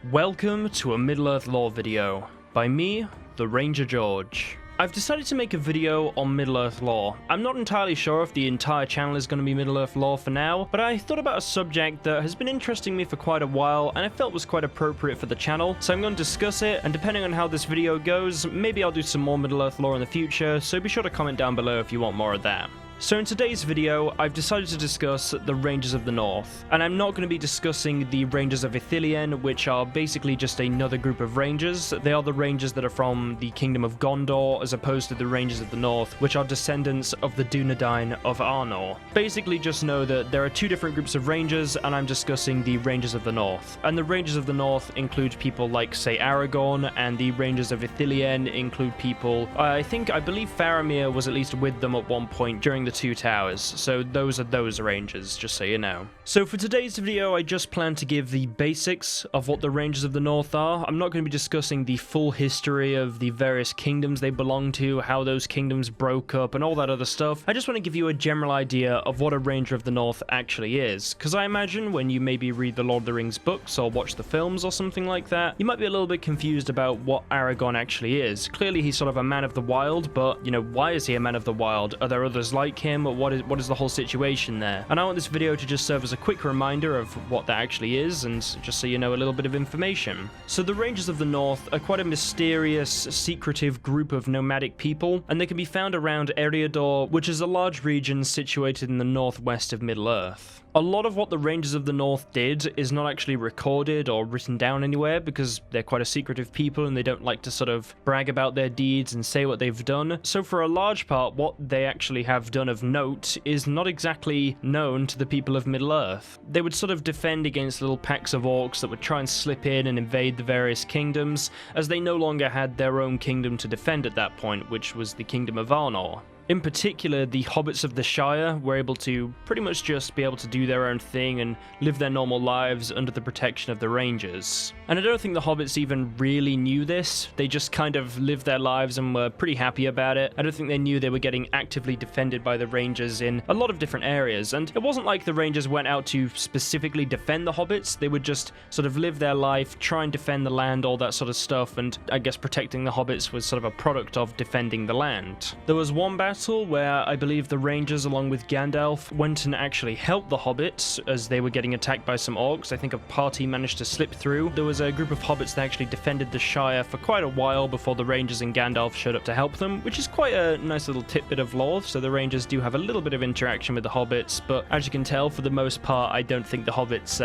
Welcome to a Middle-earth lore video, by me, the Ranger George. I've decided to make a video on Middle-earth lore. I'm not entirely sure if the entire channel is going to be Middle-earth lore for now, but I thought about a subject that has been interesting me for quite a while, and I felt was quite appropriate for the channel, so I'm going to discuss it, and depending on how this video goes, maybe I'll do some more Middle-earth lore in the future, so be sure to comment down below if you want more of that. So in today's video, I've decided to discuss the Rangers of the North, and I'm not going to be discussing the Rangers of Ithilien, which are basically just another group of Rangers. They are the Rangers that are from the Kingdom of Gondor, as opposed to the Rangers of the North, which are descendants of the Dunedain of Arnor. Basically just know that there are two different groups of Rangers, and I'm discussing the Rangers of the North. And the Rangers of the North include people like, say, Aragorn, and the Rangers of Ithilien include people, I believe Faramir was at least with them at one point during the Two Towers, so those are those Rangers, just so you know. So for today's video, I just plan to give the basics of what the Rangers of the North are. I'm not going to be discussing the full history of the various kingdoms they belong to, how those kingdoms broke up, and all that other stuff. I just want to give you a general idea of what a Ranger of the North actually is, because I imagine when you maybe read the Lord of the Rings books or watch the films or something like that, you might be a little bit confused about what Aragorn actually is. Clearly he's sort of a man of the wild, but, you know, why is he a man of the wild? Are there others like him? What is the whole situation there? And I want this video to just serve as a quick reminder of what that actually is, and just so you know a little bit of information. So the Rangers of the North are quite a mysterious, secretive group of nomadic people, and they can be found around Eriador, which is a large region situated in the northwest of Middle-earth. A lot of what the Rangers of the North did is not actually recorded or written down anywhere, because they're quite a secretive people and they don't like to sort of brag about their deeds and say what they've done. So for a large part, what they actually have done of note is not exactly known to the people of Middle-earth. They would sort of defend against little packs of orcs that would try and slip in and invade the various kingdoms, as they no longer had their own kingdom to defend at that point, which was the Kingdom of Arnor. In particular, the hobbits of the Shire were able to pretty much just be able to do their own thing and live their normal lives under the protection of the Rangers. And I don't think the hobbits even really knew this. They just kind of lived their lives and were pretty happy about it. I don't think they knew they were getting actively defended by the Rangers in a lot of different areas. And it wasn't like the Rangers went out to specifically defend the hobbits. They would just sort of live their life, try and defend the land, all that sort of stuff. And I guess protecting the hobbits was sort of a product of defending the land. There was one battle where I believe the Rangers, along with Gandalf, went and actually helped the hobbits as they were getting attacked by some orcs. I think a party managed to slip through. There was a group of hobbits that actually defended the Shire for quite a while before the Rangers and Gandalf showed up to help them, which is quite a nice little tidbit of lore. So the Rangers do have a little bit of interaction with the hobbits, but as you can tell, for the most part, I don't think the hobbits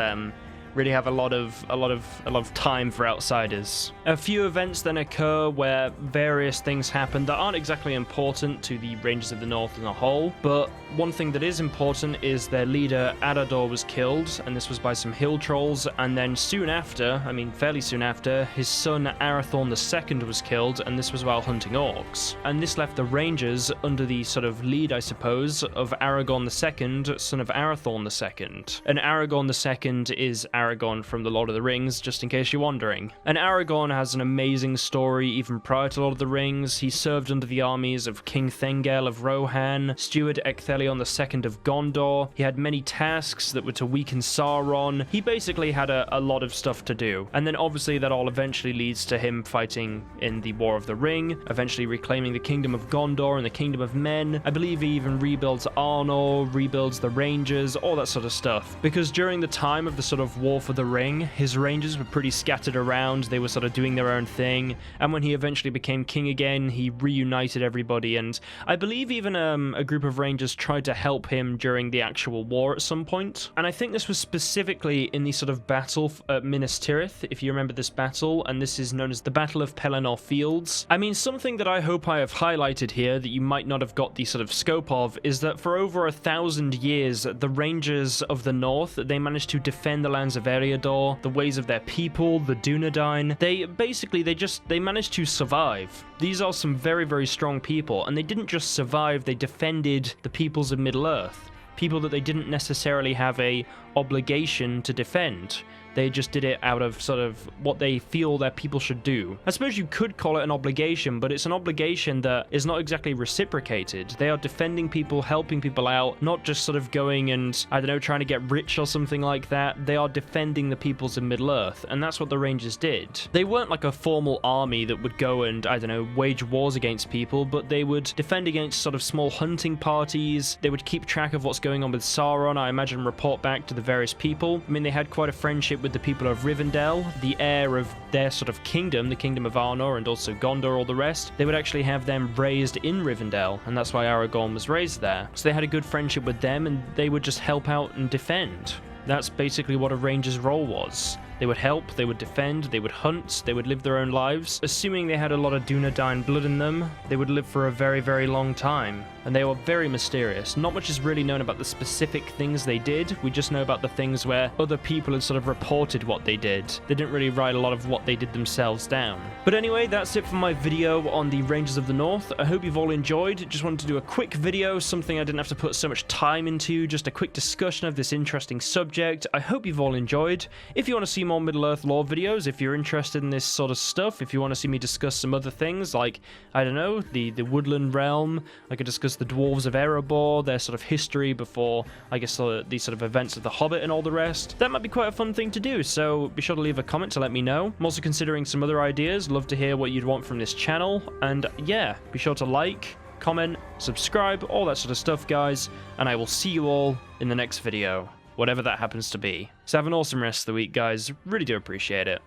really have a lot of time for outsiders. A few events then occur where various things happen that aren't exactly important to the Rangers of the North as a whole, but one thing that is important is their leader Arador was killed, and this was by some hill trolls, and then soon after, I mean fairly soon after, his son Arathorn II was killed, and this was while hunting orcs. And this left the Rangers under the sort of lead, I suppose, of Aragorn II, son of Arathorn II. And Aragorn II is Aragorn from the Lord of the Rings, just in case you're wondering. And Aragorn has an amazing story even prior to Lord of the Rings. He served under the armies of King Thengel of Rohan, steward Ecthelion II of Gondor. He had many tasks that were to weaken Sauron. He basically had a lot of stuff to do. And then obviously that all eventually leads to him fighting in the War of the Ring, eventually reclaiming the Kingdom of Gondor and the Kingdom of Men. I believe he even rebuilds Arnor, rebuilds the Rangers, all that sort of stuff. Because during the time of the sort of War for the Ring, his Rangers were pretty scattered around. They were sort of doing their own thing. And when he eventually became king again, he reunited everybody. And I believe even a group of Rangers tried to help him during the actual war at some point. And I think this was specifically in the sort of battle at Minas Tirith, if you remember this battle, and this is known as the Battle of Pelennor Fields. I mean, something that I hope I have highlighted here that you might not have got the sort of scope of is that for over 1,000 years, the Rangers of the North, they managed to defend the lands of Eriador, the ways of their people, the Dunedain. They managed to survive. These are some very, very strong people, and they didn't just survive, they defended the peoples of Middle-earth. People that they didn't necessarily have a obligation to defend. They just did it out of sort of what they feel their people should do. I suppose you could call it an obligation, but it's an obligation that is not exactly reciprocated. They are defending people, helping people out, not just sort of going and, I don't know, trying to get rich or something like that. They are defending the peoples of Middle-earth, and that's what the Rangers did. They weren't like a formal army that would go and, I don't know, wage wars against people, but they would defend against sort of small hunting parties. They would keep track of what's going on with Sauron, I imagine, report back to the various people. I mean, they had quite a friendship with the people of Rivendell, the heir of their sort of kingdom, the kingdom of Arnor, and also Gondor, all the rest. They would actually have them raised in Rivendell, and that's why Aragorn was raised there. So they had a good friendship with them, and they would just help out and defend. That's basically what a ranger's role was. They would help, they would defend, they would hunt, they would live their own lives. Assuming they had a lot of Dunedain blood in them, they would live for a very, very long time. And they were very mysterious. Not much is really known about the specific things they did. We just know about the things where other people had sort of reported what they did. They didn't really write a lot of what they did themselves down. But anyway, that's it for my video on the Rangers of the North. I hope you've all enjoyed. Just wanted to do a quick video, something I didn't have to put so much time into, just a quick discussion of this interesting subject. I hope you've all enjoyed. If you want to see more Middle-earth lore videos, if you're interested in this sort of stuff, if you want to see me discuss some other things like, I don't know, the woodland realm, I could discuss the dwarves of Erebor, their sort of history before, I guess, these sort of events of the Hobbit and all the rest. That might be quite a fun thing to do, so be sure to leave a comment to let me know. I'm also considering some other ideas, love to hear what you'd want from this channel, and yeah, be sure to like, comment, subscribe, all that sort of stuff, guys, and I will see you all in the next video, whatever that happens to be. So have an awesome rest of the week, guys. Really do appreciate it.